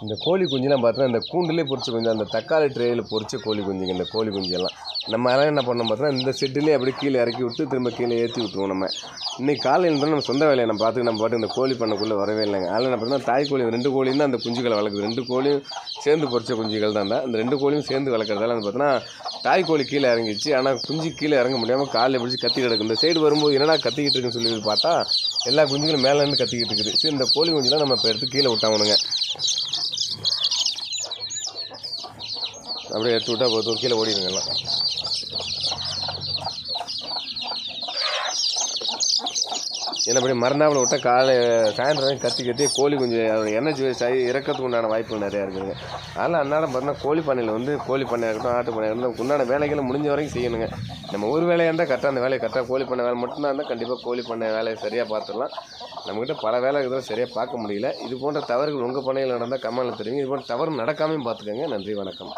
இந்த கோழி குஞ்சுலாம் பார்த்தோன்னா இந்த கூண்டுலேயே பொரிச்ச குஞ்சு, அந்த தக்காளி ட்ரேயில் பொரிச்ச கோழி குஞ்சுங்க. இந்த கோழி குஞ்செல்லாம் நம்ம அதெல்லாம் என்ன பண்ணோம் பார்த்தோன்னா இந்த செட்டுலேயே அப்படியே கீழே இறக்கி விட்டு திரும்ப கீழே ஏற்றி விட்டுருவோம். நம்ம இன்றைக்கி காலையில் இருந்தாலும் நம்ம சொந்த வேலையை நம்ம பார்த்துக்கு நம்ம பாட்டு இந்த கோழி பண்ணக்குள்ளே வரவே இல்லைங்க. அதில் என்ன பார்த்தோன்னா தாய் கோழி 2 கோழியும் தான் அந்த குஞ்சுகளை வளர்க்குது. 2 கோழியும் சேர்ந்து பொரிச்ச குஞ்சுகள் தான் அந்த 2 கோழியும் சேர்ந்து வளர்க்குறதால வந்து பார்த்தோன்னா தாய் கோழி கீழே இறங்கிச்சு. ஆனால் குஞ்சு கீழே இறங்க முடியாமல் காலில் பிடிச்சி கத்தி கிடக்கு. இந்த சைடு வரும்போது என்னடா கத்திக்கிட்டு இருக்குன்னு சொல்லி பார்த்தா எல்லா குஞ்சுகளும் மேலே இருந்து கத்திக்கிட்டு இருக்குது. சரி, இந்த கோழி குஞ்சுலாம் நம்ம இப்போ எடுத்து கீழே விட்டாங்கணுங்க. அப்படியே எடுத்து விட்டால் போதும், கீழே ஓடிடுங்க எல்லாம். ஏன்னா அப்படி மறுநாள் விட்டால் சாயந்தரம் கத்தி கோழி கொஞ்சம் அதோட எனர்ஜி வேஸ்ட் ஆகி இறக்கிறதுக்கு உண்டான வாய்ப்புகள் நிறையா இருக்குதுங்க. அதனால் அன்றாடம் பார்த்தீங்கன்னா கோழி பண்ணையில் வந்து கோழி பண்ணையாக இருக்கட்டும், ஆட்டு பண்ணையாக இருக்கட்டும், உண்டான வேலைகளை முடிஞ்ச வரைக்கும் செய்யணுங்க. நம்ம ஒரு வேலையாக இருந்தால் கரெக்டாக அந்த வேலையை கரெக்டாக கோழி பண்ணை வேலை மட்டும்தான் இருந்தால் கண்டிப்பாக கோழி பண்ணை வேலையை சரியாக பார்த்துடலாம். நம்மக்கிட்ட பல வேலை இதெல்லாம் சரியாக பார்க்க முடியல. இது போன்ற தவறுகள் உங்கள் பண்ணையில் நடந்தால் கமெண்ட்டில் தெரியுங்க. இது போன்ற தவறு நடக்காமையும் பார்த்துக்கோங்க. நன்றி, வணக்கம்.